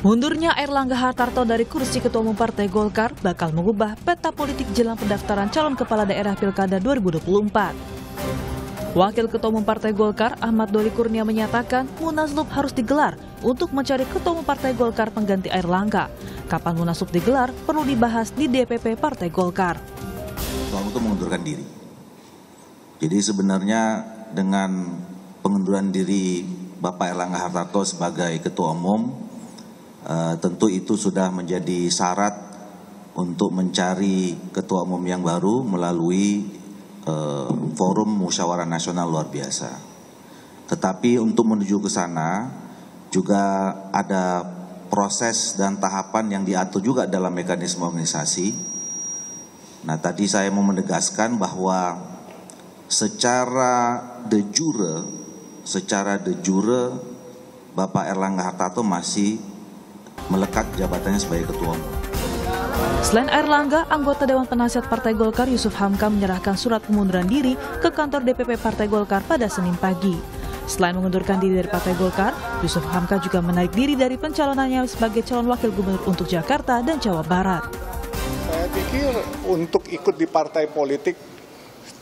Mundurnya Airlangga Hartarto dari kursi Ketua Umum Partai Golkar bakal mengubah peta politik jelang pendaftaran calon kepala daerah Pilkada 2024. Wakil Ketua Umum Partai Golkar Ahmad Doli Kurnia menyatakan Munaslup harus digelar untuk mencari Ketua Umum Partai Golkar pengganti Airlangga. Kapan Munaslup digelar perlu dibahas di DPP Partai Golkar. Untuk mengundurkan diri. Jadi sebenarnya dengan pengunduran diri Bapak Airlangga Hartarto sebagai Ketua Umum, tentu itu sudah menjadi syarat untuk mencari Ketua Umum yang baru melalui forum musyawarah nasional luar biasa. Tetapi untuk menuju ke sana juga ada proses dan tahapan yang diatur juga dalam mekanisme organisasi. Nah, tadi saya mau menegaskan bahwa secara de jure Bapak Airlangga Hartarto masih melekat jabatannya sebagai Ketua Umum. Selain Airlangga, anggota Dewan Penasihat Partai Golkar Yusuf Hamka menyerahkan surat pengunduran diri ke kantor DPP Partai Golkar pada Senin pagi. Selain mengundurkan diri dari Partai Golkar, Yusuf Hamka juga menarik diri dari pencalonannya sebagai calon wakil gubernur untuk Jakarta dan Jawa Barat. Saya pikir untuk ikut di partai politik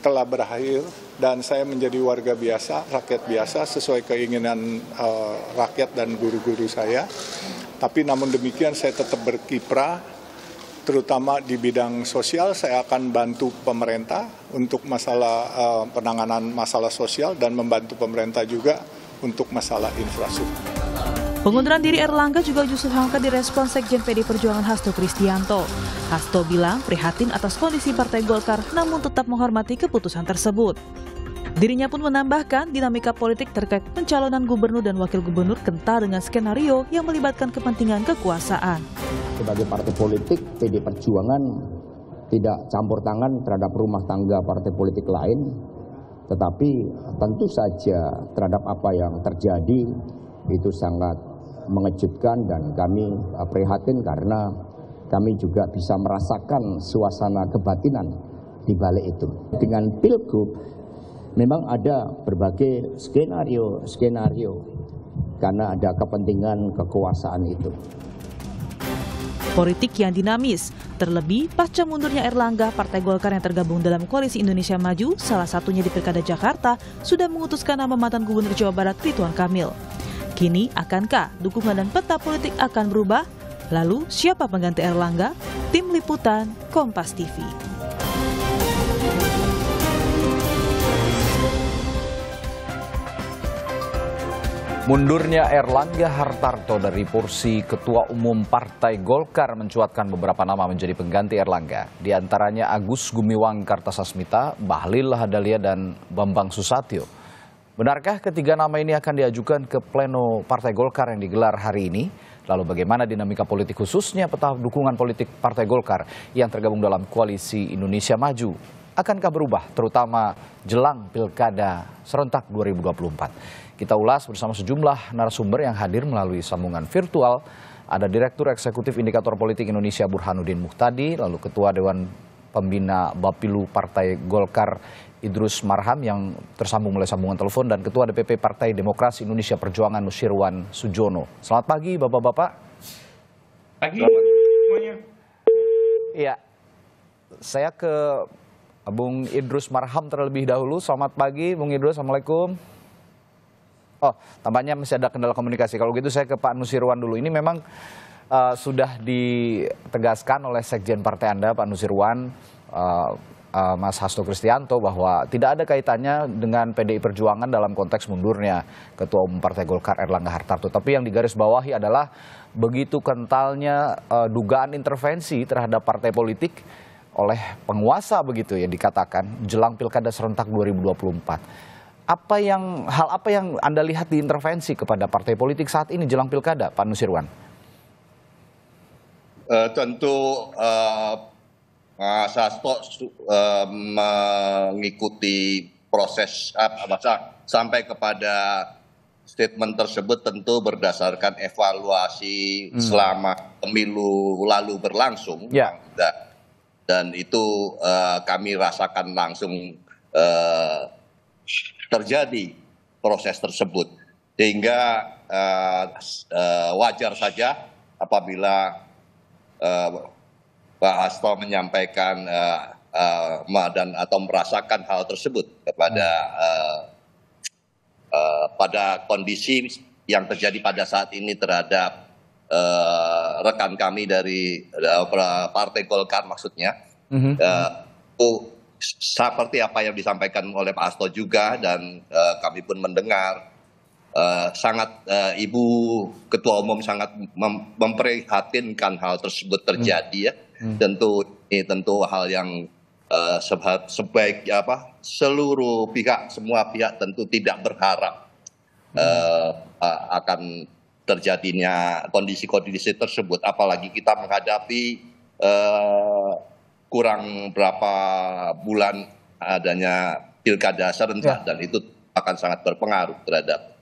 telah berakhir dan saya menjadi warga biasa, rakyat biasa sesuai keinginan rakyat dan guru-guru saya. Tapi namun demikian saya tetap berkiprah, terutama di bidang sosial. Saya akan bantu pemerintah untuk masalah penanganan masalah sosial dan membantu pemerintah juga untuk masalah infrastruktur. Pengunduran diri Airlangga juga Yusuf Hamka direspon Sekjen PD Perjuangan Hasto Kristianto. Hasto bilang prihatin atas kondisi Partai Golkar namun tetap menghormati keputusan tersebut. Dirinya pun menambahkan dinamika politik terkait pencalonan gubernur dan wakil gubernur kental dengan skenario yang melibatkan kepentingan kekuasaan. Sebagai partai politik, PD Perjuangan tidak campur tangan terhadap rumah tangga partai politik lain, tetapi tentu saja terhadap apa yang terjadi itu sangat mengejutkan dan kami prihatin karena kami juga bisa merasakan suasana kebatinan di balik itu. Dengan Pilgub memang ada berbagai skenario karena ada kepentingan kekuasaan itu. Politik yang dinamis, terlebih pasca mundurnya Airlangga, Partai Golkar yang tergabung dalam Koalisi Indonesia Maju, salah satunya di Pilkada Jakarta, sudah memutuskan nama mantan Gubernur Jawa Barat Ridwan Kamil. Kini, akankah dukungan dan peta politik akan berubah? Lalu, siapa pengganti Airlangga? Tim Liputan, Kompas TV. Mundurnya Airlangga Hartarto dari kursi Ketua Umum Partai Golkar mencuatkan beberapa nama menjadi pengganti Airlangga. Di antaranya Agus Gumiwang Kartasasmita, Bahlil Lahadalia, dan Bambang Susatyo. Benarkah ketiga nama ini akan diajukan ke pleno Partai Golkar yang digelar hari ini? Lalu bagaimana dinamika politik khususnya peta dukungan politik Partai Golkar yang tergabung dalam Koalisi Indonesia Maju? Akankah berubah terutama jelang Pilkada serentak 2024? Kita ulas bersama sejumlah narasumber yang hadir melalui sambungan virtual. Ada Direktur Eksekutif Indikator Politik Indonesia Burhanuddin Muhtadi, lalu Ketua Dewan Pembina Bapilu Partai Golkar Idrus Marham yang tersambung melalui sambungan telepon, dan Ketua DPP Partai Demokrasi Indonesia Perjuangan Nusirwan Sujono. Selamat pagi Bapak-Bapak. Pagi semuanya. Iya, saya ke Bung Idrus Marham terlebih dahulu. Selamat pagi Bung Idrus, Assalamualaikum. Oh, tampaknya masih ada kendala komunikasi. Kalau gitu saya ke Pak Nusirwan dulu. Ini memang sudah ditegaskan oleh Sekjen Partai Anda, Pak Nusirwan, Mas Hasto Kristianto, bahwa tidak ada kaitannya dengan PDI Perjuangan dalam konteks mundurnya Ketua Umum Partai Golkar Airlangga Hartarto. Tapi yang digarisbawahi adalah begitu kentalnya dugaan intervensi terhadap partai politik oleh penguasa, begitu ya dikatakan, jelang Pilkada serentak 2024. Hal apa yang Anda lihat di intervensi kepada partai politik saat ini jelang Pilkada, Pak Nusirwan? Tentu Mas Hasto mengikuti proses sampai kepada statement tersebut tentu berdasarkan evaluasi selama pemilu lalu berlangsung. Ya. Dan itu kami rasakan langsung terjadi proses tersebut, sehingga wajar saja apabila Pak Hasto menyampaikan atau merasakan hal tersebut kepada pada kondisi yang terjadi pada saat ini terhadap rekan kami dari Partai Golkar maksudnya. Itu seperti apa yang disampaikan oleh Pak Hasto juga, dan kami pun mendengar sangat Ibu Ketua Umum sangat memprihatinkan hal tersebut terjadi ya. Tentu hal yang seluruh pihak, semua pihak tentu tidak berharap akan terjadinya kondisi-kondisi tersebut, apalagi kita menghadapi kurang berapa bulan adanya pilkada serentak, dan itu akan sangat berpengaruh terhadap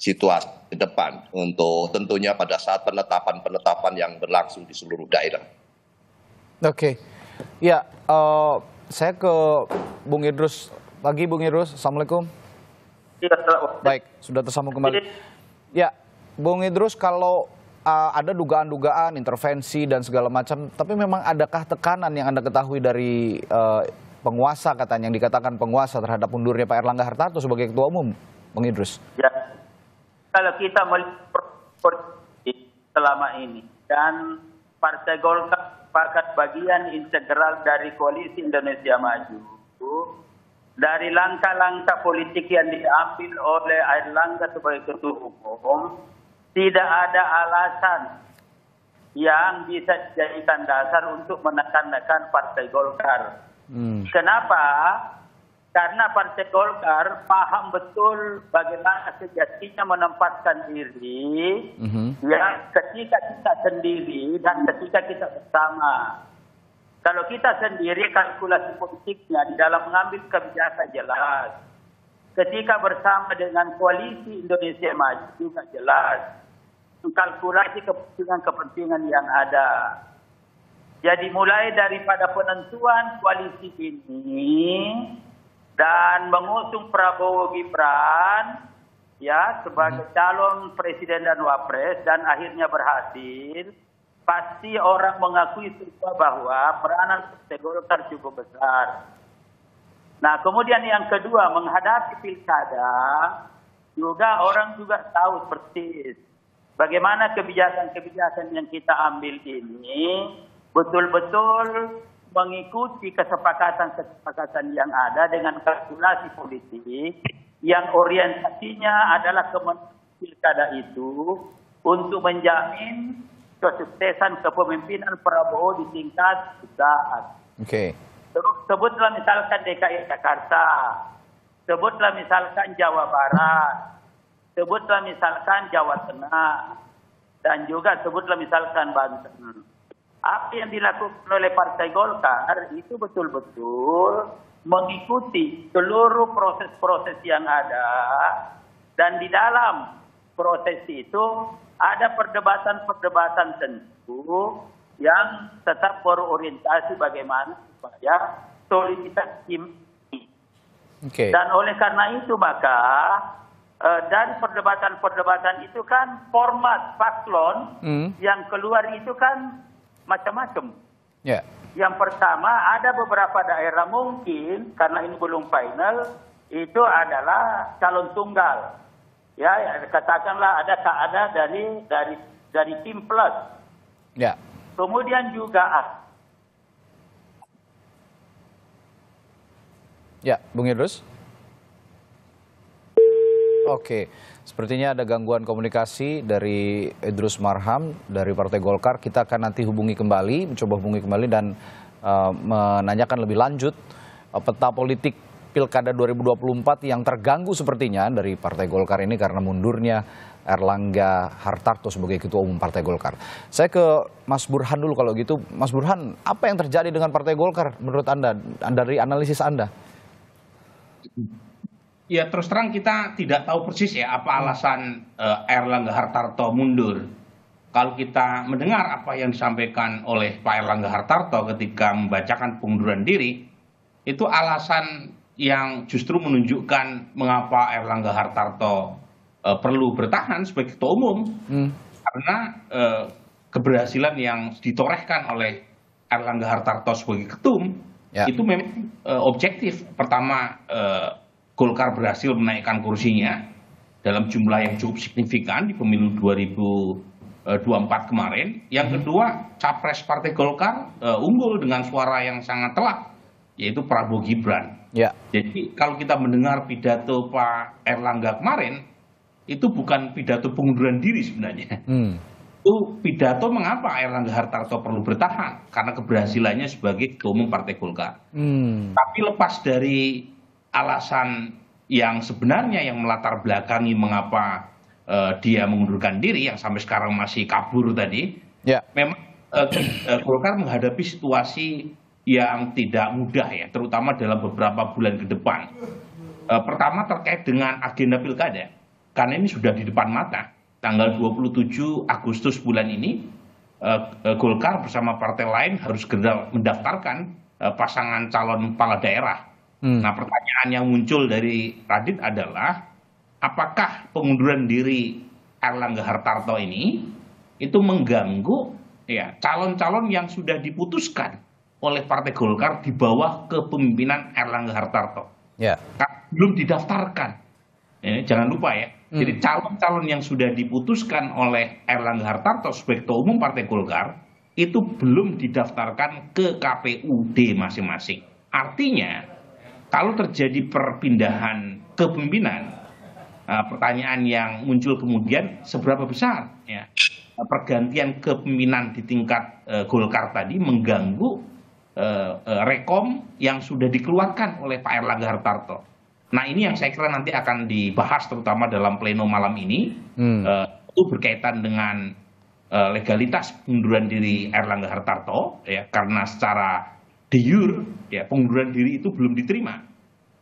situasi ke depan untuk tentunya pada saat penetapan yang berlangsung di seluruh daerah. Oke, ya saya ke Bung Idrus lagi. Bung Idrus, Assalamualaikum. Baik, sudah tersambung kembali. Ya, Bung Idrus, kalau ada dugaan-dugaan intervensi dan segala macam, tapi memang adakah tekanan yang Anda ketahui dari penguasa, katanya yang dikatakan penguasa terhadap mundurnya Pak Erlangga Hartarto sebagai Ketua Umum, Bung Idrus? Ya, kalau kita melihat selama ini dan Partai Golkar sepakat bagian integral dari Koalisi Indonesia Maju, dari langkah-langkah politik yang diambil oleh Erlangga sebagai Ketua Umum, tidak ada alasan yang bisa dijadikan dasar untuk menekan-nekan Partai Golkar. Kenapa? Karena Partai Golkar paham betul bagaimana sejatinya menempatkan diri ya, ketika kita sendiri dan ketika kita bersama. Kalau kita sendiri, kalkulasi politiknya di dalam mengambil kebijakan jelas. Ketika bersama dengan Koalisi Indonesia Maju juga jelas. Kalkulasi kepentingan yang ada. Jadi mulai daripada penentuan koalisi ini dan mengusung Prabowo Gibran ya sebagai calon presiden dan wapres, dan akhirnya berhasil, pasti orang mengakui semua bahwa peranan Partai Golkar cukup besar. Nah, kemudian yang kedua, menghadapi pilkada juga orang juga tahu persis bagaimana kebijakan-kebijakan yang kita ambil ini betul-betul mengikuti kesepakatan-kesepakatan yang ada dengan kalkulasi politik yang orientasinya adalah kemenangan pilkada itu untuk menjamin kesuksesan kepemimpinan Prabowo di tingkat pusat. Oke. Sebutlah misalkan DKI Jakarta, sebutlah misalkan Jawa Barat, sebutlah misalkan Jawa Tengah, dan juga sebutlah misalkan Banten. Apa yang dilakukan oleh Partai Golkar itu betul-betul mengikuti seluruh proses-proses yang ada, dan di dalam proses itu ada perdebatan-perdebatan tentu yang tetap berorientasi bagaimana supaya soliditas tim ini. Dan oleh karena itu maka dari perdebatan-perdebatan itu kan format paslon yang keluar itu kan macam-macam. Yeah. Yang pertama, ada beberapa daerah mungkin karena ini belum final itu adalah calon tunggal. Ya, katakanlah ada dari tim plus. Ya. Kemudian juga ya, Bung Idrus. Oke, sepertinya ada gangguan komunikasi dari Idrus Marham dari Partai Golkar. Kita akan nanti mencoba hubungi kembali dan menanyakan lebih lanjut peta politik Pilkada 2024 yang terganggu sepertinya dari Partai Golkar ini karena mundurnya Erlangga Hartarto sebagai Ketua Umum Partai Golkar. Saya ke Mas Burhan dulu kalau gitu. Mas Burhan, apa yang terjadi dengan Partai Golkar menurut Anda, dari analisis Anda? Ya, terus terang kita tidak tahu persis ya apa alasan Erlangga Hartarto mundur. Kalau kita mendengar apa yang disampaikan oleh Pak Erlangga Hartarto ketika membacakan pengunduran diri, itu alasan yang justru menunjukkan mengapa Erlangga Hartarto perlu bertahan sebagai Ketua Umum. karena keberhasilan yang ditorehkan oleh Airlangga Hartarto sebagai ketum itu memang objektif. Pertama, Golkar berhasil menaikkan kursinya dalam jumlah yang cukup signifikan di pemilu 2024 kemarin. Yang kedua, capres Partai Golkar unggul dengan suara yang sangat telak, yaitu Prabowo Gibran. Jadi kalau kita mendengar pidato Pak Airlangga kemarin, itu bukan pidato pengunduran diri sebenarnya. Itu pidato mengapa Airlangga Hartarto perlu bertahan, karena keberhasilannya sebagai ketua umum Partai Golkar. Tapi lepas dari alasan yang sebenarnya yang melatar belakangi mengapa dia mengundurkan diri, yang sampai sekarang masih kabur tadi, memang Golkar menghadapi situasi yang tidak mudah ya, terutama dalam beberapa bulan ke depan. Pertama terkait dengan agenda pilkada, karena ini sudah di depan mata. Tanggal 27 Agustus bulan ini, Golkar bersama partai lain harus segera mendaftarkan pasangan calon kepala daerah. Nah, pertanyaan yang muncul dari Radit adalah, apakah pengunduran diri Airlangga Hartarto ini itu mengganggu calon-calon yang sudah diputuskan oleh Partai Golkar di bawah kepemimpinan Airlangga Hartarto. Belum didaftarkan. Jangan lupa ya. Jadi calon-calon yang sudah diputuskan oleh Airlangga Hartarto sebagai ketua umum Partai Golkar itu belum didaftarkan ke KPUD masing-masing. Artinya, kalau terjadi perpindahan kepemimpinan, pertanyaan yang muncul kemudian, seberapa besar pergantian kepemimpinan di tingkat Golkar tadi mengganggu rekom yang sudah dikeluarkan oleh Pak Airlangga Hartarto. Nah, ini yang saya kira nanti akan dibahas terutama dalam pleno malam ini. Itu berkaitan dengan legalitas pengunduran diri Airlangga Hartarto, karena secara de jure pengunduran diri itu belum diterima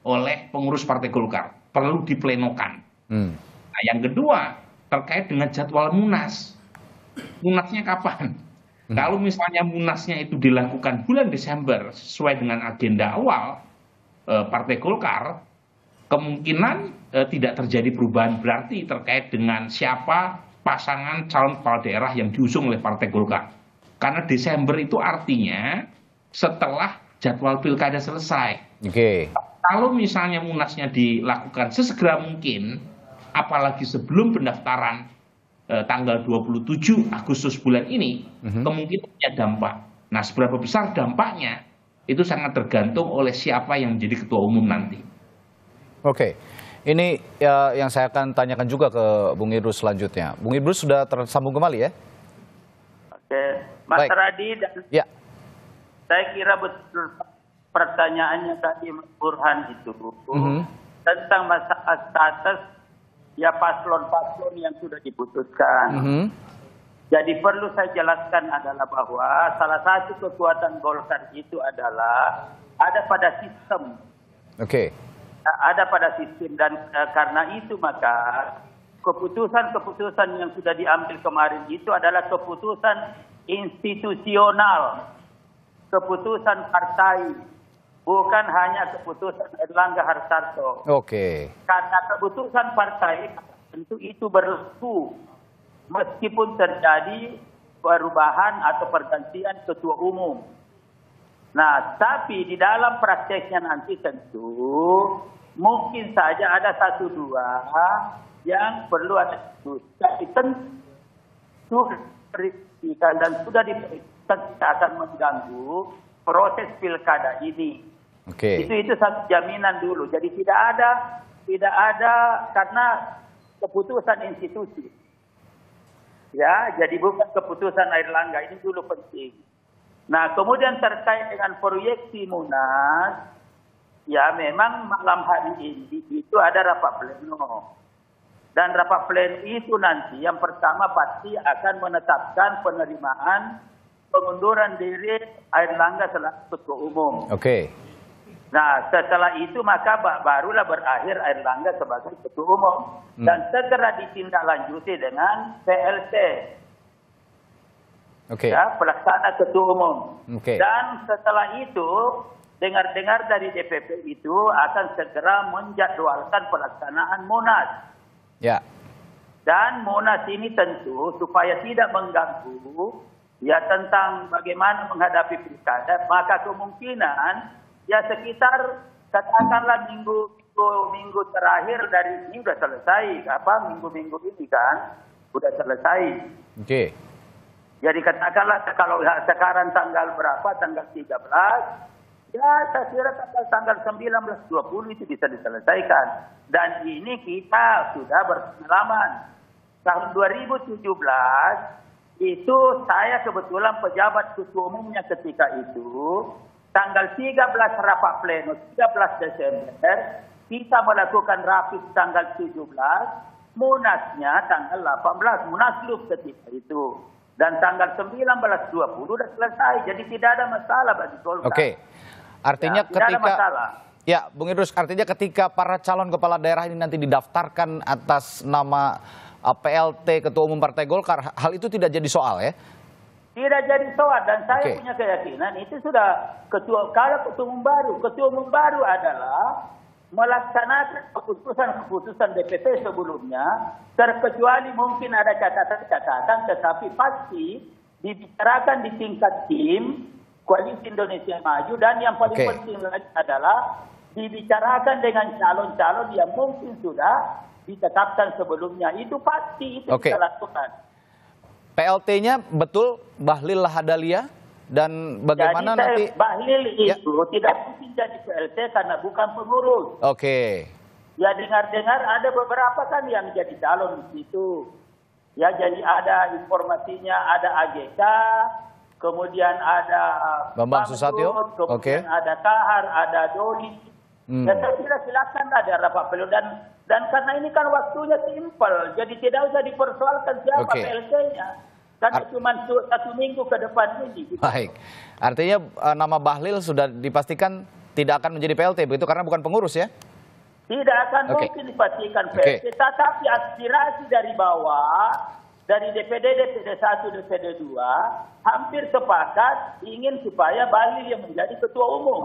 oleh pengurus Partai Golkar, perlu diplenokan. Nah, yang kedua terkait dengan jadwal Munas. Munasnya kapan? Kalau misalnya Munasnya itu dilakukan bulan Desember sesuai dengan agenda awal Partai Golkar, kemungkinan tidak terjadi perubahan berarti terkait dengan siapa pasangan calon kepala daerah yang diusung oleh Partai Golkar. Karena Desember itu artinya setelah jadwal pilkada selesai. Kalau misalnya Munasnya dilakukan sesegera mungkin, apalagi sebelum pendaftaran tanggal 27 Agustus bulan ini, kemungkinan ada dampak. Nah, seberapa besar dampaknya itu sangat tergantung oleh siapa yang menjadi ketua umum nanti. Ini yang saya akan tanyakan juga ke Bung Idrus selanjutnya. Bung Idrus sudah tersambung kembali ya? Mas Radi dan saya kira betul pertanyaannya tadi Mas Burhan itu tentang masalah status paslon-paslon yang sudah diputuskan. Jadi perlu saya jelaskan adalah bahwa salah satu kekuatan Golkar itu adalah ada pada sistem. Ada pada sistem, dan karena itu maka keputusan-keputusan yang sudah diambil kemarin itu adalah keputusan institusional, keputusan partai, bukan hanya keputusan Airlangga Hartarto. Karena keputusan partai tentu itu berlaku meskipun terjadi perubahan atau pergantian ketua umum. Nah, tapi di dalam prakteknya nanti tentu mungkin saja ada satu dua yang perlu ada diskusi. Tapi tentu dan sudah diperhitungkan akan mengganggu proses pilkada ini. Itu satu jaminan dulu. Jadi tidak ada karena keputusan institusi. Jadi bukan keputusan Airlangga, ini dulu penting. Nah, kemudian terkait dengan proyeksi Munas, memang malam hari ini itu ada rapat pleno. Dan rapat pleno itu nanti yang pertama pasti akan menetapkan penerimaan pengunduran diri Airlangga selaku ketua umum. Nah, setelah itu maka barulah berakhir Airlangga sebagai ketua umum. Dan segera ditindaklanjuti dengan PLT. Pelaksana ketua umum. Dan setelah itu, dengar-dengar dari DPP itu akan segera menjadwalkan pelaksanaan Munas. Dan Munas ini tentu supaya tidak mengganggu ya tentang bagaimana menghadapi pilkada, maka kemungkinan ya sekitar katakanlah minggu terakhir dari ini sudah selesai, minggu-minggu ini kan sudah selesai. Oke. Jadi katakanlah kalau sekarang tanggal berapa, tanggal 13, ya saya kira tanggal 19, 20 itu bisa diselesaikan. Dan ini kita sudah berpengalaman. Tahun 2017 itu saya kebetulan pejabat ketua umumnya ketika itu, tanggal 13 rapat pleno, 13 Desember, kita melakukan rapid tanggal 17, munasnya tanggal 18, munaslup ketika itu. Dan tanggal 19, 20 sudah selesai, jadi tidak ada masalah bagi Golkar. Oke, artinya ya, tidak ada masalah. Ya, Bung Idrus, artinya ketika para calon kepala daerah ini nanti didaftarkan atas nama PLT Ketua Umum Partai Golkar, hal itu tidak jadi soal ya? Tidak jadi soal, dan saya punya keyakinan itu sudah ketua umum baru adalah melaksanakan keputusan DPP sebelumnya, terkecuali mungkin ada catatan-catatan, tetapi pasti dibicarakan di tingkat tim Koalisi Indonesia Maju, dan yang paling penting lagi adalah dibicarakan dengan calon-calon yang mungkin sudah ditetapkan sebelumnya. Itu pasti itu kita lakukan. PLT-nya betul Bahlil Lahadalia, dan bagaimana jadi nanti Bahlil itu tidak mungkin jadi PLT karena bukan pengurus. Ya dengar-dengar ada beberapa kan yang jadi calon di situ. Ya jadi ada informasinya, ada AGK, kemudian ada Bambang Susatyo, kemudian ada Kahar, ada Doli. Dan saya kira silakan ada rapat pleno, dan karena ini kan waktunya simpel, jadi tidak usah dipersoalkan siapa PLT-nya. Karena cuma 1 minggu ke depan ini. Baik, artinya nama Bahlil sudah dipastikan tidak akan menjadi PLT begitu karena bukan pengurus ya? Tidak akan mungkin dipastikan PLT, tetapi aspirasi dari bawah, dari DPD, DPD 1, DPD 2, hampir sepakat ingin supaya Bahlil yang menjadi ketua umum.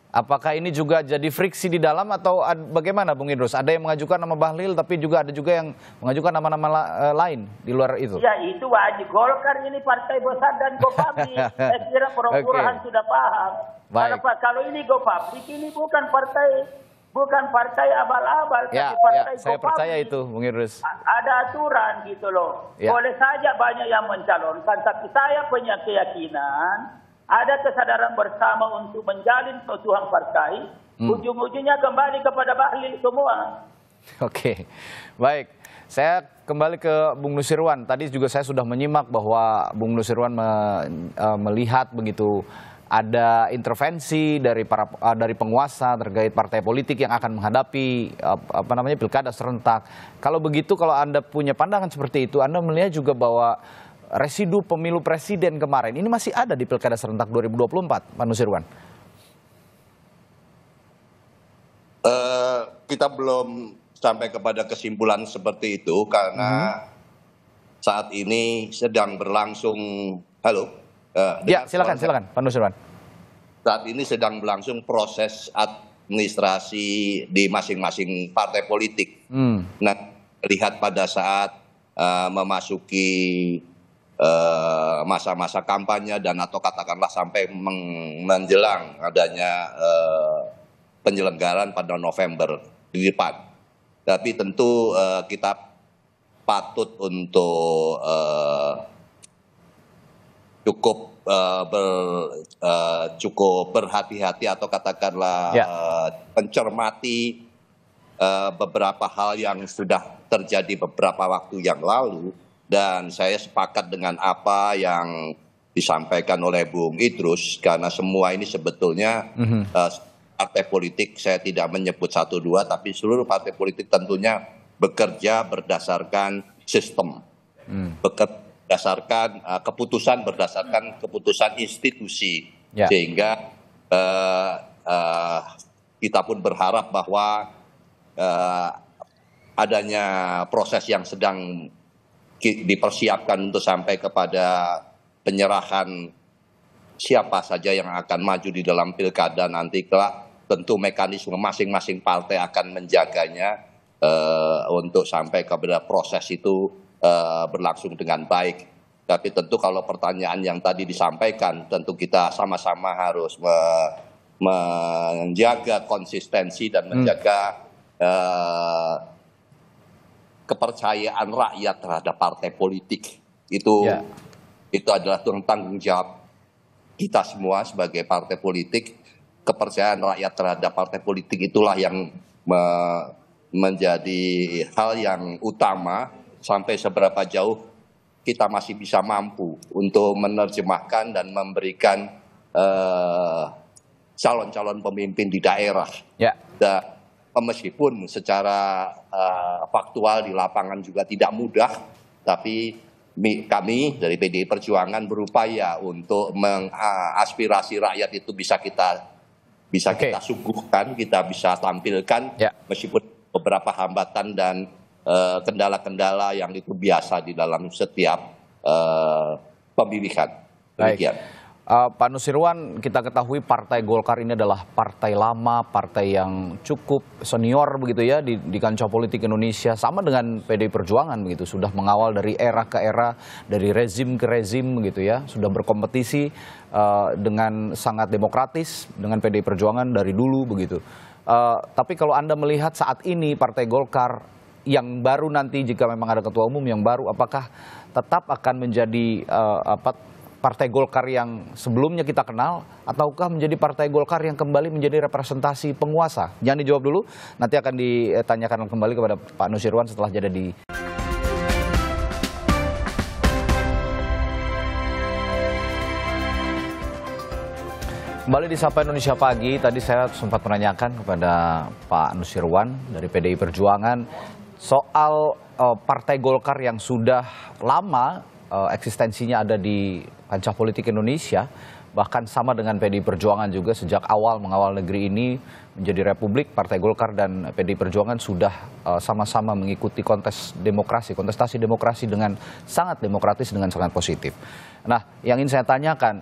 Apakah ini juga jadi friksi di dalam atau bagaimana Bung Idrus? Ada yang mengajukan nama Bahlil tapi juga ada juga yang mengajukan nama-nama lain di luar itu? Ya itu wajib. Golkar ini partai besar dan go public. Saya kira Pura-Purahan sudah paham. Kalau ini go public, ini bukan partai abal-abal, tapi partai saya percaya itu Bung Idrus. Ada aturan gitu loh. Boleh saja banyak yang mencalonkan, tapi saya punya keyakinan ada kesadaran bersama untuk menjalin keutuhan partai, ujung-ujungnya kembali kepada Bahlil semua. Baik. Saya kembali ke Bung Nusirwan. Tadi juga saya sudah menyimak bahwa Bung Nusirwan melihat begitu ada intervensi dari penguasa terkait partai politik yang akan menghadapi pilkada serentak. Kalau begitu, kalau Anda punya pandangan seperti itu, Anda melihat juga bahwa residu pemilu presiden kemarin ini masih ada di pilkada serentak 2024, Pak Nusirwan? Kita belum sampai kepada kesimpulan seperti itu karena saat ini sedang berlangsung. Silakan Pak Nusirwan. Saat ini sedang berlangsung proses administrasi di masing-masing partai politik. Nah, lihat pada saat memasuki masa-masa kampanye dan atau katakanlah sampai menjelang adanya penyelenggaraan pada November di depan. Tapi tentu kita patut untuk cukup berhati-hati atau katakanlah mencermati beberapa hal yang sudah terjadi beberapa waktu yang lalu. Dan saya sepakat dengan apa yang disampaikan oleh Bung Idrus, karena semua ini sebetulnya partai politik, saya tidak menyebut 1, 2, tapi seluruh partai politik tentunya bekerja berdasarkan sistem, berdasarkan keputusan institusi, sehingga kita pun berharap bahwa adanya proses yang sedang dipersiapkan untuk sampai kepada penyerahan siapa saja yang akan maju di dalam pilkada nanti kelak, tentu mekanisme masing-masing partai akan menjaganya untuk sampai kepada proses itu berlangsung dengan baik. Tapi tentu kalau pertanyaan yang tadi disampaikan, tentu kita sama-sama harus menjaga konsistensi dan menjaga kepercayaan rakyat terhadap partai politik. Itu adalah tanggung jawab kita semua sebagai partai politik. Kepercayaan rakyat terhadap partai politik itulah yang menjadi hal yang utama. Sampai seberapa jauh kita masih bisa mampu untuk menerjemahkan dan memberikan calon-calon pemimpin di daerah. Dan meskipun secara faktual di lapangan juga tidak mudah, tapi kami dari PDI Perjuangan berupaya untuk mengaspirasi rakyat itu bisa kita suguhkan, kita bisa tampilkan, meskipun beberapa hambatan dan kendala-kendala yang itu biasa di dalam setiap pemilihan. Demikian. Pak Nusirwan, kita ketahui Partai Golkar ini adalah partai lama, partai yang cukup senior begitu ya di kancah politik Indonesia, sama dengan PDI Perjuangan begitu, sudah mengawal dari era ke era, dari rezim ke rezim begitu ya, sudah berkompetisi dengan sangat demokratis dengan PDI Perjuangan dari dulu begitu. Tapi kalau Anda melihat saat ini Partai Golkar yang baru nanti, jika memang ada ketua umum yang baru, apakah tetap akan menjadi Partai Golkar yang sebelumnya kita kenal, ataukah menjadi Partai Golkar yang kembali menjadi representasi penguasa? Jangan dijawab dulu, nanti akan ditanyakan kembali kepada Pak Nusirwan setelah jeda di... Kembali di Sapa Indonesia Pagi, tadi saya sempat menanyakan kepada Pak Nusirwan dari PDI Perjuangan soal Partai Golkar yang sudah lama eksistensinya ada di kancah politik Indonesia, bahkan sama dengan PDI Perjuangan juga sejak awal mengawal negeri ini menjadi republik. Partai Golkar dan PDI Perjuangan sudah sama-sama mengikuti kontestasi demokrasi dengan sangat demokratis, dengan sangat positif. Nah, yang ingin saya tanyakan,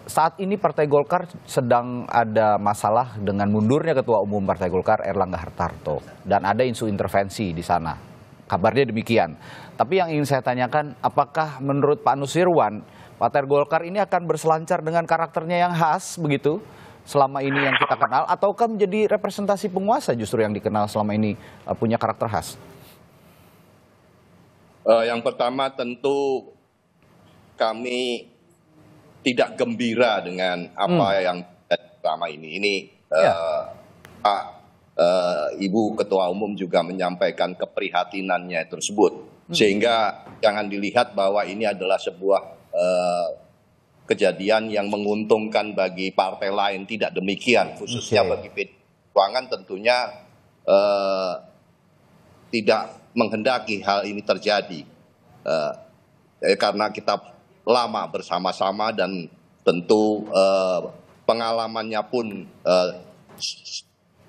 saat ini Partai Golkar sedang ada masalah dengan mundurnya Ketua Umum Partai Golkar Erlangga Hartarto, dan ada isu intervensi di sana. Kabarnya demikian. Tapi yang ingin saya tanyakan, apakah menurut Pak Nusirwan, Partai Golkar ini akan berselancar dengan karakternya yang khas begitu selama ini yang kita kenal, ataukah menjadi representasi penguasa justru yang dikenal selama ini punya karakter khas? Yang pertama tentu kami tidak gembira dengan apa yang selama ini. Ini Ibu Ketua Umum juga menyampaikan keprihatinannya tersebut. Sehingga jangan dilihat bahwa ini adalah sebuah kejadian yang menguntungkan bagi partai lain. Tidak demikian, khususnya bagi PDI Perjuangan tentunya tidak menghendaki hal ini terjadi. Karena kita lama bersama-sama dan tentu pengalamannya pun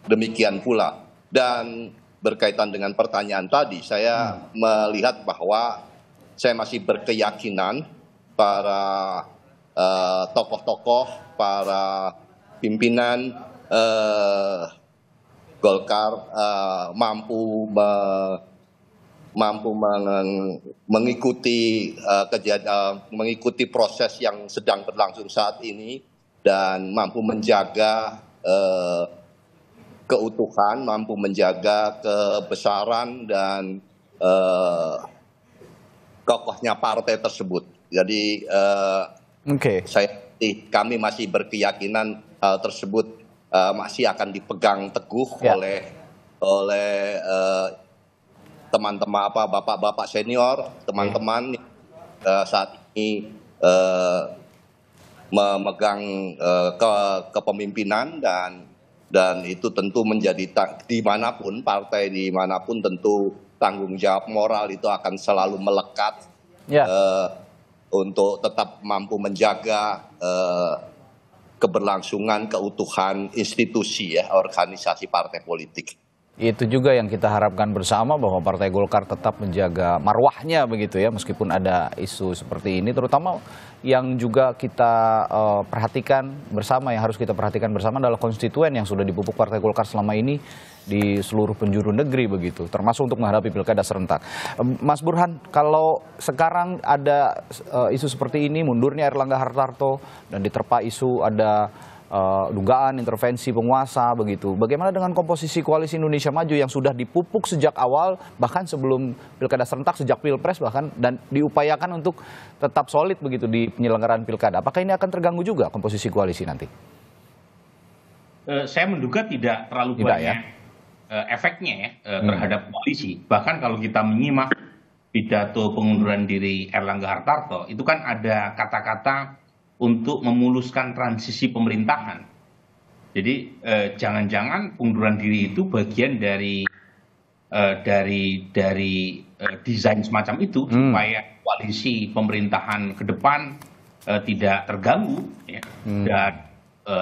demikian pula. Dan berkaitan dengan pertanyaan tadi, saya melihat bahwa saya masih berkeyakinan para tokoh-tokoh, para pimpinan Golkar mampu mengikuti proses yang sedang berlangsung saat ini dan mampu menjaga keutuhan, mampu menjaga kebesaran dan kokohnya partai tersebut. Jadi kami masih berkeyakinan hal tersebut masih akan dipegang teguh oleh teman-teman bapak-bapak senior, teman-teman saat ini memegang kepemimpinan dan itu tentu menjadi dimanapun partai dimanapun tentu tanggung jawab moral itu akan selalu melekat untuk tetap mampu menjaga keberlangsungan keutuhan institusi organisasi partai politik. Itu juga yang kita harapkan bersama, bahwa Partai Golkar tetap menjaga marwahnya begitu ya, meskipun ada isu seperti ini, terutama yang juga kita perhatikan bersama, yang harus kita perhatikan bersama adalah konstituen yang sudah dipupuk Partai Golkar selama ini di seluruh penjuru negeri begitu, termasuk untuk menghadapi pilkada serentak. Mas Burhan, kalau sekarang ada isu seperti ini, mundurnya Erlangga Hartarto dan diterpa isu ada dugaan intervensi penguasa begitu, bagaimana dengan komposisi koalisi Indonesia Maju yang sudah dipupuk sejak awal, bahkan sebelum pilkada serentak, sejak pilpres bahkan, dan diupayakan untuk tetap solid begitu di penyelenggaraan pilkada? Apakah ini akan terganggu juga komposisi koalisi nanti? Saya menduga tidak terlalu banyak efeknya ya terhadap koalisi. Bahkan kalau kita menyimak pidato pengunduran diri Erlangga Hartarto, itu kan ada kata-kata untuk memuluskan transisi pemerintahan. Jadi jangan-jangan pengunduran diri itu bagian dari desain semacam itu supaya koalisi pemerintahan ke depan tidak terganggu ya. Dan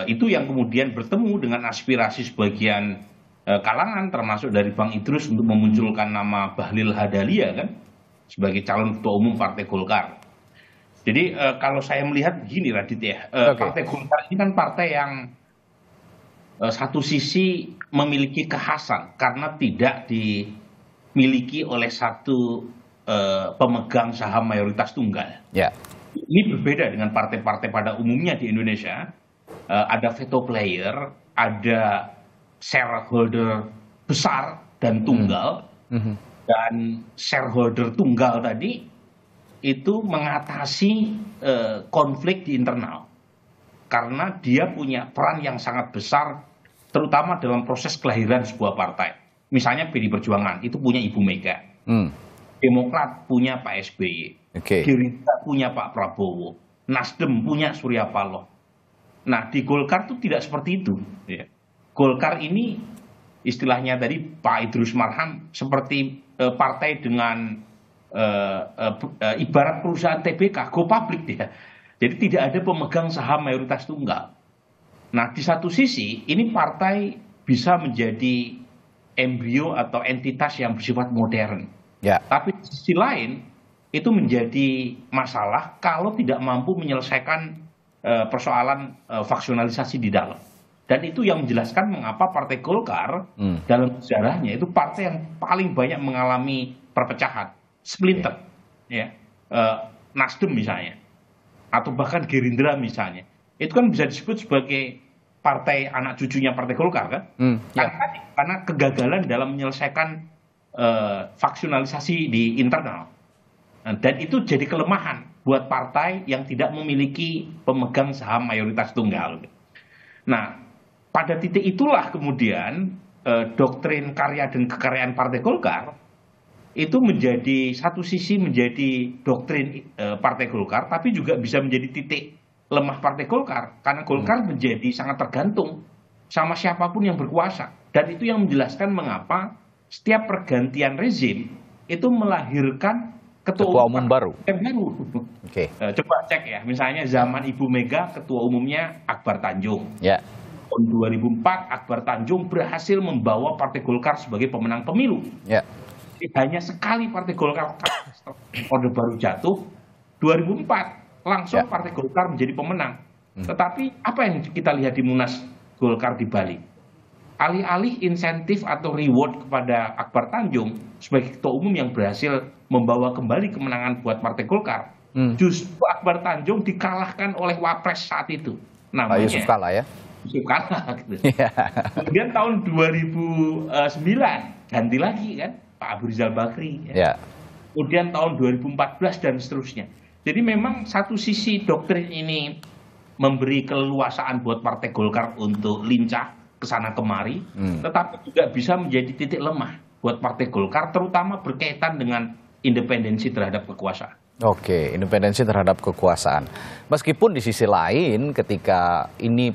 itu yang kemudian bertemu dengan aspirasi sebagian kalangan, termasuk dari Bang Idrus untuk memunculkan nama Bahlil Lahadalia kan sebagai calon ketua umum Partai Golkar. Jadi kalau saya melihat begini Raditya, Partai Golkar ini kan partai yang satu sisi memiliki kekhasan karena tidak dimiliki oleh satu pemegang saham mayoritas tunggal. Yeah. Ini berbeda dengan partai-partai pada umumnya di Indonesia. Ada veto player, ada shareholder besar dan tunggal, dan shareholder tunggal tadi itu mengatasi konflik di internal karena dia punya peran yang sangat besar, terutama dalam proses kelahiran sebuah partai. Misalnya PD Perjuangan itu punya Ibu Mega, Demokrat punya Pak SBY, Gerindra punya Pak Prabowo, Nasdem punya Surya Paloh. Nah di Golkar itu tidak seperti itu ya. Golkar ini istilahnya tadi Pak Idrus Marham seperti partai dengan ibarat perusahaan TBK, go public dia. Jadi tidak ada pemegang saham mayoritas tunggal. Nah di satu sisi ini partai bisa menjadi embrio atau entitas yang bersifat modern. Yeah. Tapi di sisi lain itu menjadi masalah kalau tidak mampu menyelesaikan persoalan faksionalisasi di dalam. Dan itu yang menjelaskan mengapa Partai Golkar dalam sejarahnya itu partai yang paling banyak mengalami perpecahan, splinter, ya, Nasdem misalnya, atau bahkan Gerindra misalnya, itu kan bisa disebut sebagai partai anak cucunya Partai Golkar kan, karena kegagalan dalam menyelesaikan faksionalisasi di internal, dan itu jadi kelemahan buat partai yang tidak memiliki pemegang saham mayoritas tunggal. Nah, pada titik itulah kemudian doktrin karya dan kekaryaan Partai Golkar itu menjadi satu sisi menjadi doktrin Partai Golkar, tapi juga bisa menjadi titik lemah Partai Golkar karena Golkar menjadi sangat tergantung sama siapapun yang berkuasa, dan itu yang menjelaskan mengapa setiap pergantian rezim itu melahirkan ketua umum baru. Coba cek ya, misalnya zaman Ibu Mega ketua umumnya Akbar Tanjung. Tahun 2004 Akbar Tanjung berhasil membawa Partai Golkar sebagai pemenang pemilu. Hanya sekali Partai Golkar Orde Baru jatuh 2004 langsung Partai Golkar menjadi pemenang. Tetapi apa yang kita lihat di Munas Golkar di Bali? Alih-alih insentif atau reward kepada Akbar Tanjung sebagai ketua umum yang berhasil membawa kembali kemenangan buat Partai Golkar, justru Akbar Tanjung dikalahkan oleh Wapres saat itu. Namanya Yusuf Kala ya? Yusuf Kala. Gitu. Kemudian tahun 2009 ganti lagi kan Pak Abu Rizal Bakri. Kemudian tahun 2014 dan seterusnya. Jadi memang satu sisi doktrin ini memberi keleluasaan buat Partai Golkar untuk lincah kesana kemari, tetapi juga bisa menjadi titik lemah buat Partai Golkar, terutama berkaitan dengan independensi terhadap kekuasaan. Oke, independensi terhadap kekuasaan. Meskipun di sisi lain ketika ini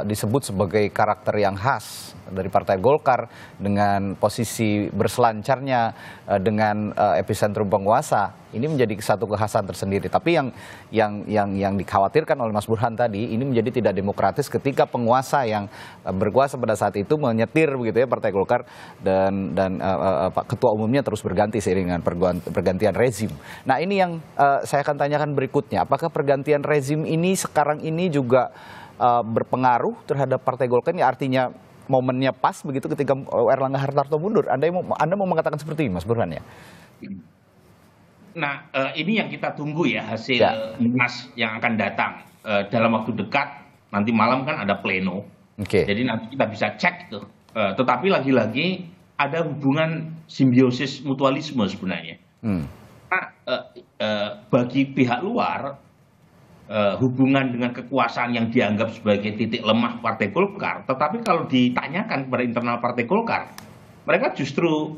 disebut sebagai karakter yang khas dari Partai Golkar dengan posisi berselancarnya dengan epicentrum penguasa. Ini menjadi satu kekhasan tersendiri. Tapi yang dikhawatirkan oleh Mas Burhan tadi, ini menjadi tidak demokratis ketika penguasa yang berkuasa pada saat itu menyetir begitu ya Partai Golkar dan ketua umumnya terus berganti seiring dengan pergantian rezim. Nah, ini yang saya akan tanyakan berikutnya. Apakah pergantian rezim ini sekarang ini juga berpengaruh terhadap Partai Golkar? Ini artinya momennya pas begitu ketika Erlangga Hartarto mundur. Anda mau mengatakan seperti ini, Mas Burhan ya? Nah, ini yang kita tunggu ya hasil Munas yang akan datang dalam waktu dekat. Nanti malam kan ada pleno. Jadi nanti kita bisa cek tuh. Tetapi lagi-lagi ada hubungan simbiosis mutualisme sebenarnya. Nah, bagi pihak luar, hubungan dengan kekuasaan yang dianggap sebagai titik lemah Partai Golkar, tetapi kalau ditanyakan kepada internal Partai Golkar, mereka justru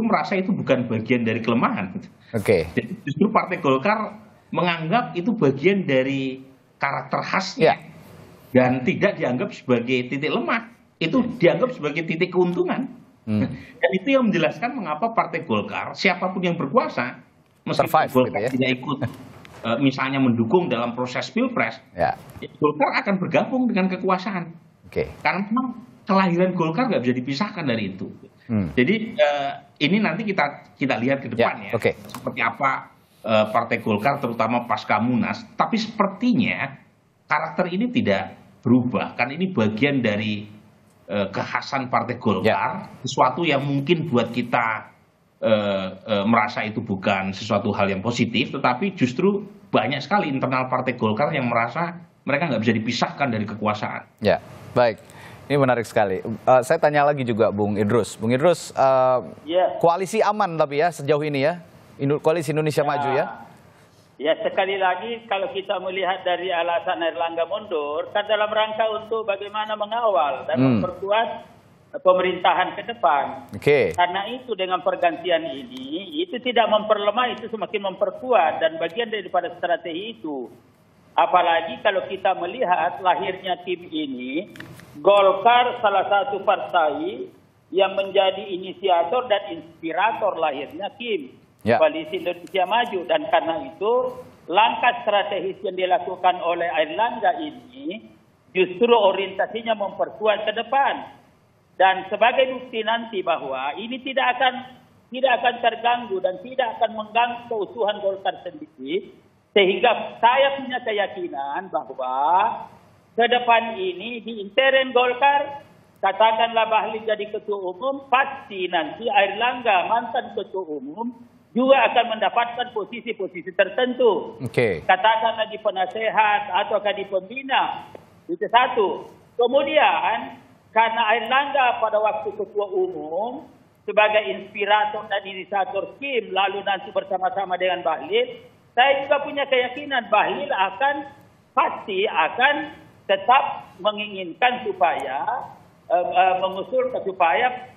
merasa itu bukan bagian dari kelemahan. Jadi justru Partai Golkar menganggap itu bagian dari karakter khasnya dan tidak dianggap sebagai titik lemah. Itu dianggap sebagai titik keuntungan. Dan itu yang menjelaskan mengapa Partai Golkar, siapapun yang berkuasa, meskipun Golkar tidak ikut misalnya mendukung dalam proses pilpres, Golkar akan bergabung dengan kekuasaan. Karena memang kelahiran Golkar nggak bisa dipisahkan dari itu. Jadi ini nanti kita lihat ke depan ya, seperti apa Partai Golkar terutama pasca Munas. Tapi sepertinya karakter ini tidak berubah, kan ini bagian dari kekhasan Partai Golkar, sesuatu yang mungkin buat kita merasa itu bukan sesuatu hal yang positif, tetapi justru banyak sekali internal Partai Golkar yang merasa mereka nggak bisa dipisahkan dari kekuasaan. Ya, baik. Ini menarik sekali. Saya tanya lagi juga Bung Idrus. Bung Idrus, koalisi aman tapi ya sejauh ini ya? Koalisi Indonesia Maju ya? Ya, sekali lagi kalau kita melihat dari alasan Erlangga mundur, kan dalam rangka untuk bagaimana mengawal dan memperkuat pemerintahan ke depan. Karena itu dengan pergantian ini, itu tidak memperlemah, itu semakin memperkuat dan bagian daripada strategi itu. Apalagi kalau kita melihat lahirnya tim ini, Golkar salah satu partai yang menjadi inisiator dan inspirator lahirnya Kim, Koalisi Indonesia Maju. Dan karena itu langkah strategis yang dilakukan oleh Erlangga ini justru orientasinya memperkuat ke depan. Dan sebagai bukti nanti bahwa ini tidak akan terganggu dan tidak akan mengganggu keutuhan Golkar sendiri. Sehingga saya punya keyakinan bahwa ke depan ini di intern Golkar, katakanlah Bahlil jadi ketua umum, pasti nanti Erlangga mantan ketua umum juga akan mendapatkan posisi-posisi tertentu. Katakanlah di penasehat ataukah di pembina. Itu satu. Kemudian karena Erlangga pada waktu ketua umum sebagai inspirator dan inisiator Kim, lalu nanti bersama-sama dengan Bahlil, saya juga punya keyakinan Bahlil pasti akan tetap menginginkan supaya mengusulkan supaya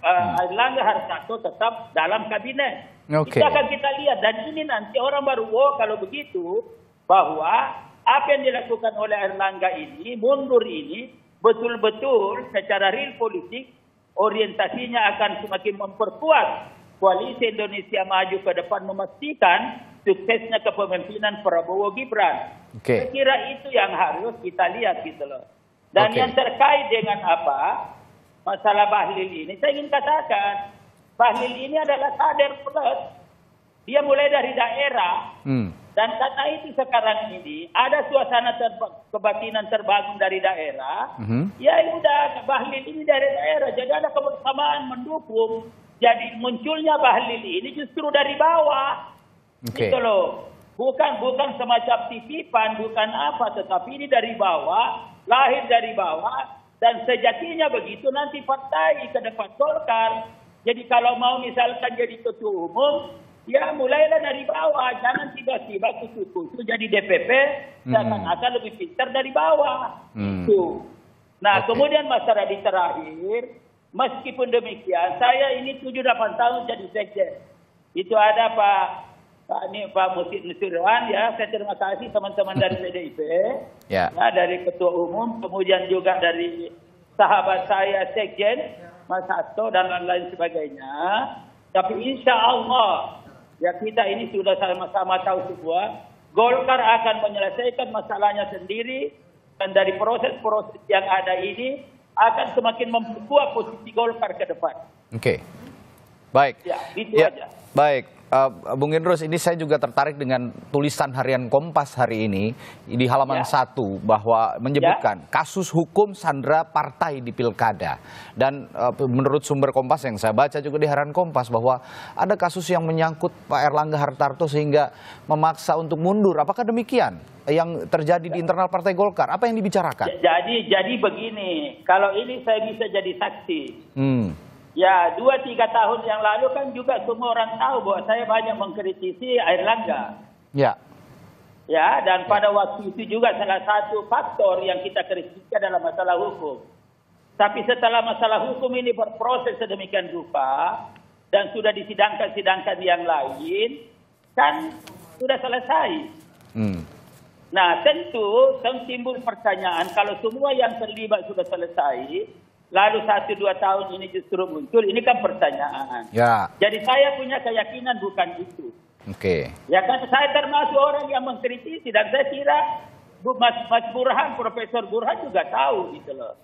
Erlangga Hartarto tetap dalam kabinet. Itu akan kita lihat dan ini nanti orang baru kalau begitu bahwa apa yang dilakukan oleh Erlangga ini, mundur ini betul-betul secara real politik orientasinya akan semakin memperkuat Koalisi Indonesia Maju ke depan, memastikan suksesnya kepemimpinan Prabowo Gibran. Saya kira itu yang harus kita lihat gitu loh. Dan yang terkait dengan masalah Bahlil ini, saya ingin katakan Bahlil ini adalah kader plus. Dia mulai dari daerah dan karena itu sekarang ini ada suasana kebatinan terbangun dari daerah. Ya udah Bahlil ini dari daerah, jadi ada kebersamaan mendukung. Jadi munculnya Bahlil ini justru dari bawah. Gitu loh. Bukan semacam titipan, bukan apa, tetapi ini dari bawah, lahir dari bawah, dan sejatinya begitu nanti partai ke depan Golkar. Jadi kalau mau misalkan jadi ketua umum, ya mulailah dari bawah, jangan tiba-tiba kutu-kutu jadi DPP, akan lebih pintar dari bawah. Nah, kemudian masalah di terakhir, meskipun demikian, saya ini 7-8 tahun jadi sekjen. Itu ada Pak Pak Nusirwan, ya, saya terima kasih teman-teman dari PDIP, Ya. dari Ketua Umum, kemudian juga dari sahabat saya Sekjen, Mas Hasto dan lain-lain sebagainya. Tapi insya Allah, ya kita ini sudah sama-sama tahu semua, Golkar akan menyelesaikan masalahnya sendiri, dan dari proses-proses yang ada ini akan semakin memperkuat posisi Golkar ke depan. Oke. Baik. Ya, itu Ya, aja. baik. Bung Idrus, ini saya juga tertarik dengan tulisan harian Kompas hari ini di halaman 1 bahwa menyebutkan kasus hukum sandra partai di pilkada. Dan menurut sumber Kompas yang saya baca juga di harian Kompas bahwa ada kasus yang menyangkut Pak Erlangga Hartarto sehingga memaksa untuk mundur. Apakah demikian yang terjadi di internal Partai Golkar? Apa yang dibicarakan? Jadi begini, kalau ini saya bisa jadi saksi. Ya, 2-3 tahun yang lalu kan juga semua orang tahu bahwa saya banyak mengkritisi Airlangga. Ya. Ya, dan pada waktu itu juga salah satu faktor yang kita kritisi adalah masalah hukum. Tapi setelah masalah hukum ini berproses sedemikian rupa dan sudah disidangkan yang lain, kan sudah selesai. Nah, tentu timbul pertanyaan, kalau semua yang terlibat sudah selesai, lalu 1-2 tahun ini justru muncul, ini kan pertanyaan. Ya. Jadi saya punya keyakinan bukan itu. Oke. Ya kan, saya termasuk orang yang mengkritisi, dan saya kira Mas Burhan, Profesor Burhan juga tahu gitu loh.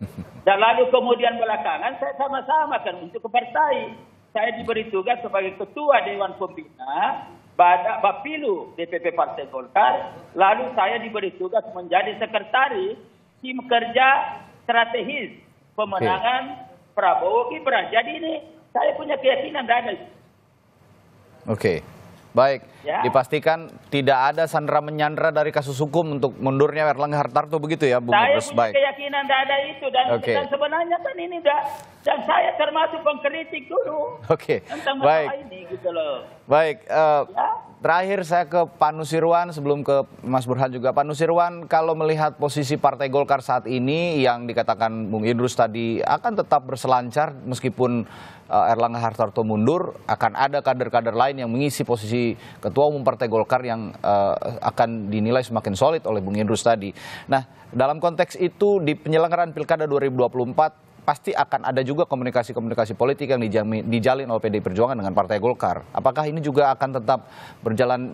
Dan lalu kemudian belakangan saya sama-sama kan untuk ke partai. Saya diberi tugas sebagai Ketua Dewan Pembina Bapilu DPP Partai Golkar, lalu saya diberi tugas menjadi Sekretaris Tim Kerja Strategis Pemenangan Prabowo Gibran. Jadi ini saya punya keyakinan ada. Oke. Baik, Ya. dipastikan tidak ada sandera menyandera dari kasus hukum untuk mundurnya Erlangga Hartarto, begitu ya, Bung Saya Idrus? punya Baik. keyakinan tidak ada itu, dan sebenarnya kan ini dan saya termasuk pengkritik dulu Oke. tentang Baik. masalah ini gitu loh. Baik, Ya. terakhir saya ke Pak Nusirwan sebelum ke Mas Burhan juga. Pak Nusirwan, kalau melihat posisi Partai Golkar saat ini yang dikatakan Bung Idrus tadi akan tetap berselancar meskipun Erlangga Hartarto mundur, akan ada kader-kader lain yang mengisi posisi Ketua Umum Partai Golkar yang akan dinilai semakin solid oleh Bung Idrus tadi. Nah, dalam konteks itu di penyelenggaraan Pilkada 2024 pasti akan ada juga komunikasi-komunikasi politik yang dijalin oleh PDI Perjuangan dengan Partai Golkar. Apakah ini juga akan tetap berjalan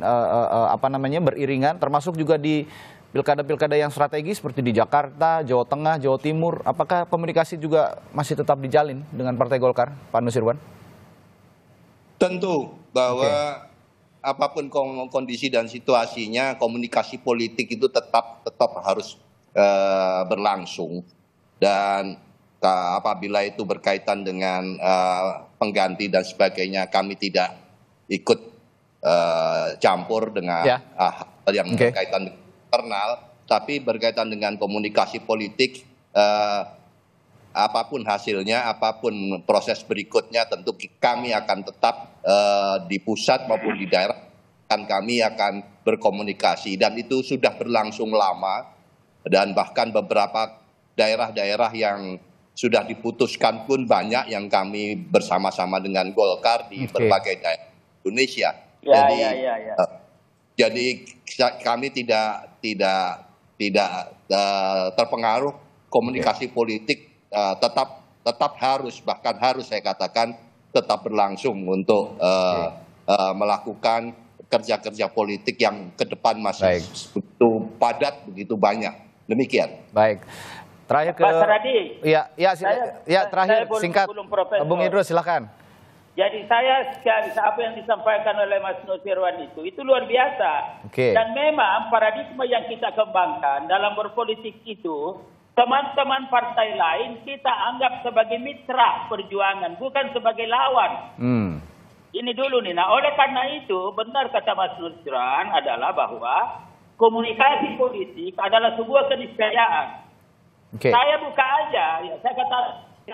beriringan, termasuk juga di pilkada-pilkada yang strategis seperti di Jakarta, Jawa Tengah, Jawa Timur? Apakah komunikasi juga masih tetap dijalin dengan Partai Golkar, Pak Nusirwan? Tentu bahwa apapun kondisi dan situasinya, komunikasi politik itu tetap harus berlangsung. Dan apabila itu berkaitan dengan pengganti dan sebagainya, kami tidak ikut campur dengan hal yang berkaitan dengan internal, tapi berkaitan dengan komunikasi politik, apapun hasilnya, apapun proses berikutnya, tentu kami akan tetap di pusat maupun di daerah, kami akan berkomunikasi, dan itu sudah berlangsung lama, dan bahkan beberapa daerah-daerah yang sudah diputuskan pun banyak yang kami bersama-sama dengan Golkar di berbagai daerah Indonesia. Jadi kami tidak terpengaruh. Komunikasi politik tetap harus, bahkan harus saya katakan tetap berlangsung untuk melakukan kerja-kerja politik yang ke depan masih begitu padat, begitu banyak. Demikian. Baik. Terakhir ke Pak Saradi. Terakhir singkat. Bung Idrus, silakan. Jadi apa yang disampaikan oleh Mas Nusirwan itu luar biasa. Dan memang paradigma yang kita kembangkan dalam berpolitik itu, teman-teman partai lain kita anggap sebagai mitra perjuangan, bukan sebagai lawan. Ini dulu nih. Nah, oleh karena itu benar kata Mas Nusirwan adalah bahwa komunikasi politik adalah sebuah keniscayaan. Saya buka aja, saya kata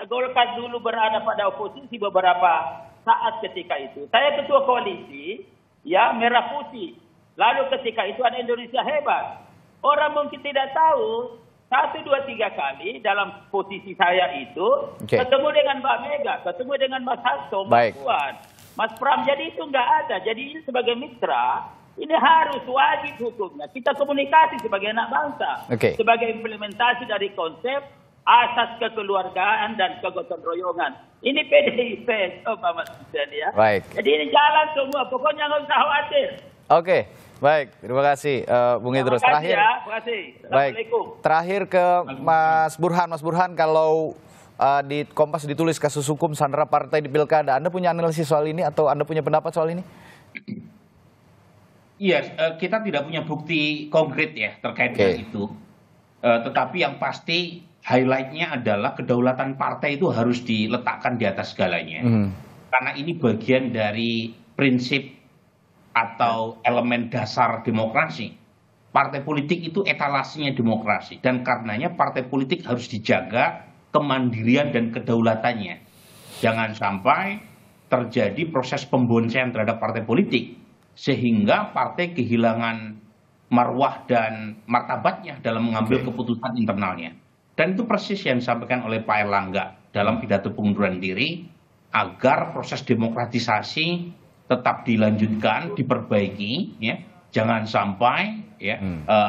Golkar dulu berada pada oposisi beberapa saat ketika itu. Saya ketua koalisi, Merah Putih. Lalu ketika itu ada Indonesia Hebat. Orang mungkin tidak tahu, 1, 2, 3 kali dalam posisi saya itu, ketemu dengan Mbak Mega, ketemu dengan Mas Hasto, Mbak Puan. Mas Pram, jadi itu nggak ada. Jadi ini sebagai mitra, ini harus wajib hukumnya. Kita komunikasi sebagai anak bangsa. Sebagai implementasi dari konsep asas kekeluargaan dan kegotong royongan. Ini PDIP, Mas Hussein ya. Baik. Jadi ini jalan semua, pokoknya nggak usah khawatir. Oke, baik. Terima kasih Bung Idrus. Terakhir, terima kasih. Assalamualaikum. Terakhir ke Mas Burhan. Mas Burhan, kalau di Kompas ditulis kasus hukum sandera partai di Pilkada, Anda punya analisis soal ini atau Anda punya pendapat soal ini? Iya, kita tidak punya bukti konkret ya terkait dengan itu. Tetapi yang pasti highlight-nya adalah kedaulatan partai itu harus diletakkan di atas segalanya. Karena ini bagian dari prinsip atau elemen dasar demokrasi. Partai politik itu etalasenya demokrasi. Dan karenanya partai politik harus dijaga kemandirian dan kedaulatannya. Jangan sampai terjadi proses pemboncean terhadap partai politik sehingga partai kehilangan marwah dan martabatnya dalam mengambil keputusan internalnya. Dan itu persis yang disampaikan oleh Pak Erlangga dalam pidato pengunduran diri agar proses demokratisasi tetap dilanjutkan, diperbaiki, ya. Jangan sampai ya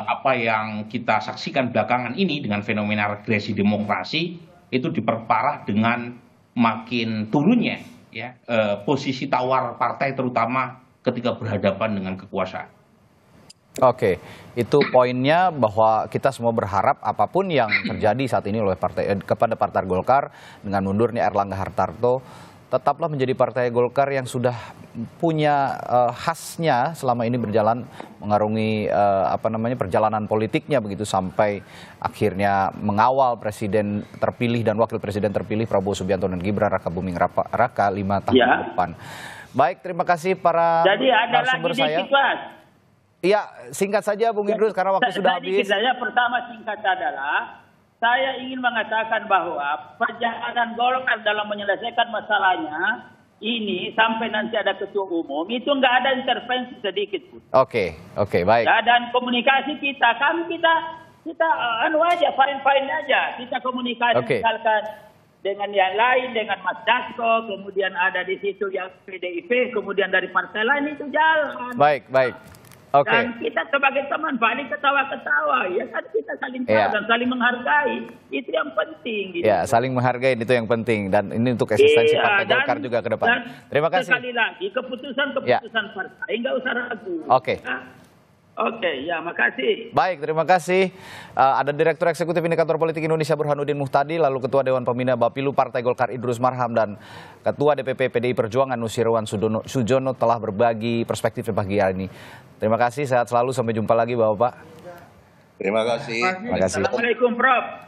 apa yang kita saksikan belakangan ini dengan fenomena regresi demokrasi itu diperparah dengan makin turunnya ya posisi tawar partai terutama ketika berhadapan dengan kekuasaan. Oke, itu poinnya bahwa kita semua berharap apapun yang terjadi saat ini oleh kepada Partai Golkar dengan mundurnya Erlangga Hartarto tetaplah menjadi Partai Golkar yang sudah punya khasnya selama ini berjalan mengarungi perjalanan politiknya begitu sampai akhirnya mengawal presiden terpilih dan wakil presiden terpilih Prabowo Subianto dan Gibran Rakabuming Raka 5 tahun ke depan. Baik, terima kasih para narasumber saya. Iya, singkat saja Bung Idrus karena waktu sudah habis. Saya pertama singkat adalah saya ingin mengatakan bahwa perjalanan Golkar dalam menyelesaikan masalahnya ini sampai nanti ada ketua umum itu nggak ada intervensi sedikit pun. Oke, baik. Ya, dan komunikasi kita aja fine aja kita komunikasi misalkan dengan yang lain dengan Mas Dasko, kemudian ada di situ yang PDIP, kemudian dari partai lain itu jalan. Baik. Dan kita sebagai teman paling ketawa-ketawa, ya kan kita saling tahu dan saling menghargai, itu yang penting. Gitu. Ya, saling menghargai itu yang penting dan ini untuk eksistensi Partai Golkar juga ke depan. Terima kasih. Sekali lagi keputusan partai nggak usah ragu. Oke, ya makasih. Baik, terima kasih. Ada Direktur Eksekutif Indikator Politik Indonesia Burhanuddin Muhtadi, lalu Ketua Dewan Pembina Bapilu Partai Golkar Idrus Marham dan Ketua DPP PDI Perjuangan Nusirwan Sujono telah berbagi perspektif pagi hari ini. Terima kasih, sehat selalu, sampai jumpa lagi Bapak-Bapak. Terima kasih. Assalamualaikum Prof.